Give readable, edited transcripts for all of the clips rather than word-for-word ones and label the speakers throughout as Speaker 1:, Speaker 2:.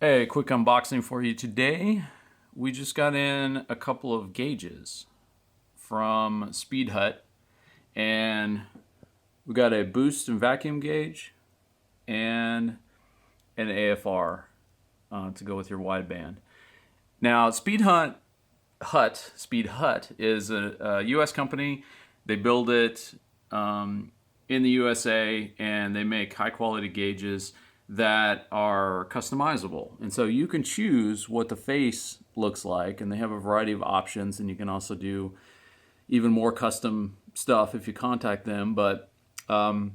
Speaker 1: Hey, quick unboxing for you today. We just got in a couple of gauges from SpeedHut, and we got a boost and vacuum gauge and an AFR to go with your wideband. Now, SpeedHut is a U.S. company. They build it in the USA, and they make high quality gauges that are customizable. And so you can choose what the face looks like, and they have a variety of options, and you can also do even more custom stuff if you contact them. But wanted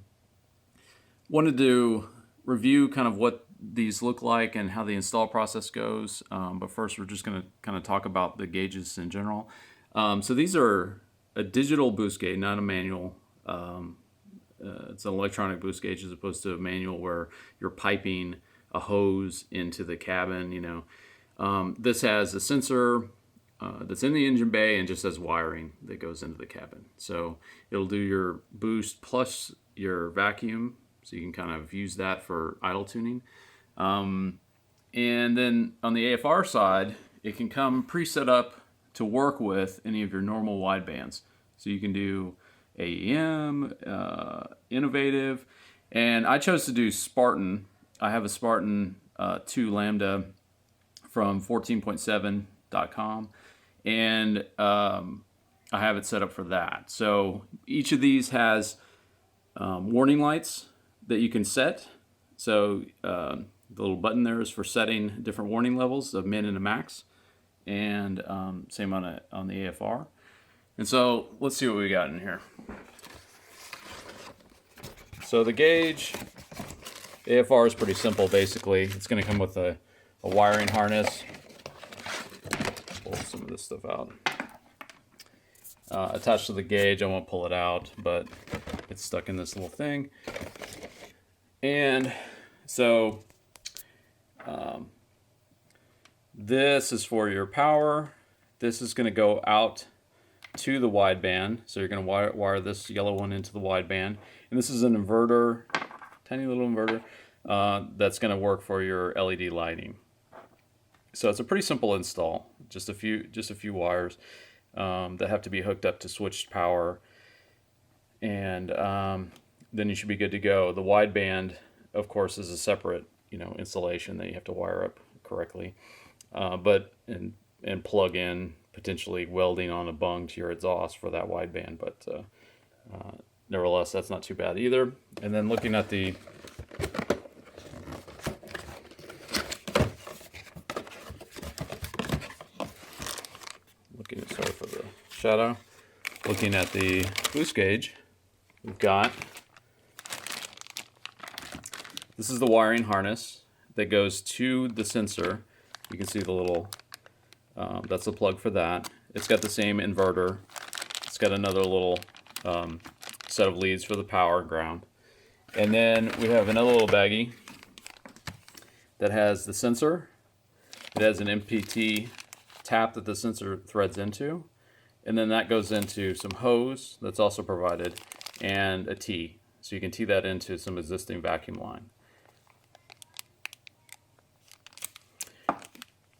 Speaker 1: to review kind of what these look like and how the install process goes. But first, we're just going to kind of talk about the gauges in general. So these are a digital boost gauge, not a manual. It's an electronic boost gauge as opposed to a manual where you're piping a hose into the cabin. This has a sensor that's in the engine bay and just has wiring that goes into the cabin. So it'll do your boost plus your vacuum, so you can kind of use that for idle tuning. And then on the AFR side, it can come pre-set up to work with any of your normal widebands. So you can do AEM, Innovative, and I chose to do Spartan. I have a Spartan 2 Lambda from 14.7.com, and I have it set up for that. So each of these has warning lights that you can set. So the little button there is for setting different warning levels of min and a max, and same on the AFR. And so let's see what we got in here. So the gauge, AFR is pretty simple basically. It's going to come with a wiring harness. Pull some of this stuff out. Attached to the gauge, I won't pull it out, but it's stuck in this little thing. And so this is for your power. This is going to go out to the wideband. So you're going to wire this yellow one into the wideband. And this is an inverter, tiny little inverter, that's going to work for your LED lighting. So it's a pretty simple install. Just a few wires that have to be hooked up to switched power, and then you should be good to go. The wideband, of course, is a separate installation that you have to wire up correctly, and plug in, potentially welding on a bung to your exhaust for that wideband. But nevertheless, that's not too bad either. And then looking at the sorry for the shadow. Looking at the boost gauge, we've got, this is the wiring harness that goes to the sensor. You can see the little, that's the plug for that. It's got the same inverter. It's got another little set of leads for the power and ground. And then we have another little baggie that has the sensor. It has an MPT tap that the sensor threads into. And then that goes into some hose that's also provided, and a T. So you can tee that into some existing vacuum line.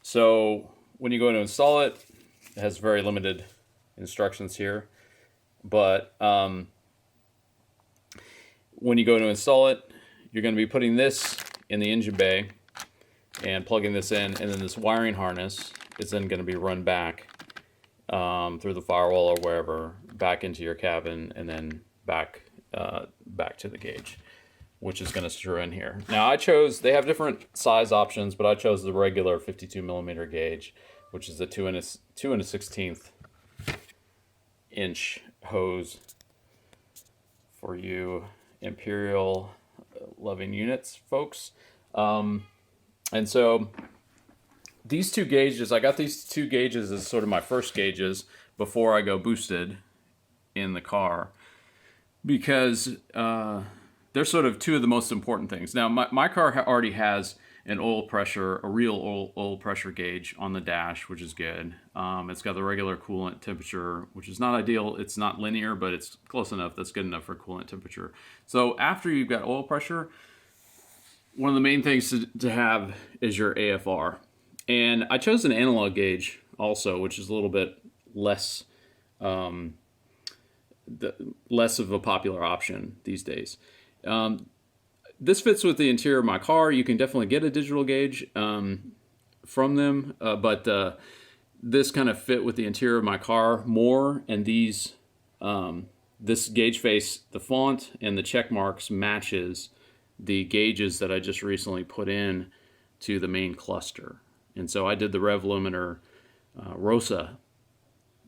Speaker 1: So when you go to install it, it has very limited instructions here. But when you go to install it, you're going to be putting this in the engine bay and plugging this in, and then this wiring harness is then going to be run back through the firewall or wherever, back into your cabin, and then back to the gauge, which is going to screw in here. Now they have different size options, but I chose the regular 52 millimeter gauge, which is a 2 1/16 inch hose for you Imperial loving units folks. And so these two gauges, I got these two gauges as sort of my first gauges before I go boosted in the car, because they're sort of two of the most important things. Now, my car already has an oil pressure, a real oil pressure gauge on the dash, which is good. It's got the regular coolant temperature, which is not ideal. It's not linear, but it's close enough. That's good enough for coolant temperature. So after you've got oil pressure, one of the main things to have is your AFR. And I chose an analog gauge also, which is a little bit less less of a popular option these days. This fits with the interior of my car. You can definitely get a digital gauge from them, but this kind of fit with the interior of my car more. And this gauge face, the font and the check marks matches the gauges that I just recently put in to the main cluster. And so I did the Rev Limiter Rosa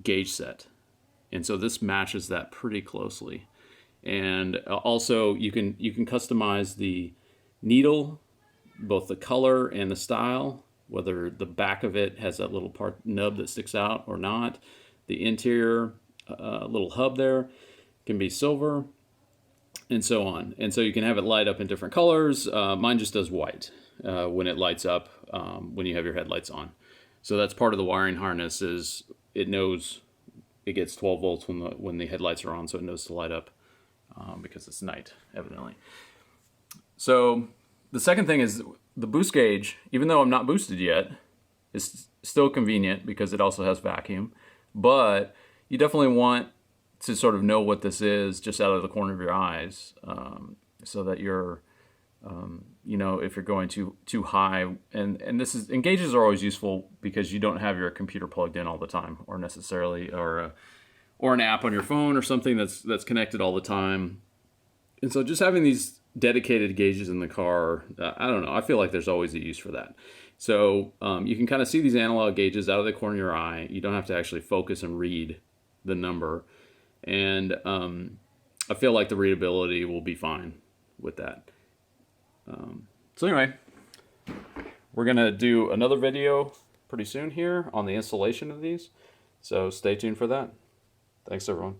Speaker 1: gauge set. And so this matches that pretty closely. And also you can customize the needle, both the color and the style, whether the back of it has that little nub that sticks out or not. The interior little hub there can be silver, and so on. And so you can have it light up in different colors. Mine just does white when it lights up when you have your headlights on. So that's part of the wiring harness, is it knows it gets 12 volts when the headlights are on, so it knows to light up because it's night, evidently. So the second thing is the boost gauge, even though I'm not boosted yet, is still convenient because it also has vacuum. But you definitely want to sort of know what this is just out of the corner of your eyes, so that you're, if you're going too high, and gauges are always useful because you don't have your computer plugged in all the time, or necessarily, or an app on your phone or something that's connected all the time. And so just having these dedicated gauges in the car, I don't know, I feel like there's always a use for that. So you can kind of see these analog gauges out of the corner of your eye. You don't have to actually focus and read the number. And I feel like the readability will be fine with that. So anyway, we're going to do another video pretty soon here on the installation of these. So stay tuned for that. Thanks, everyone.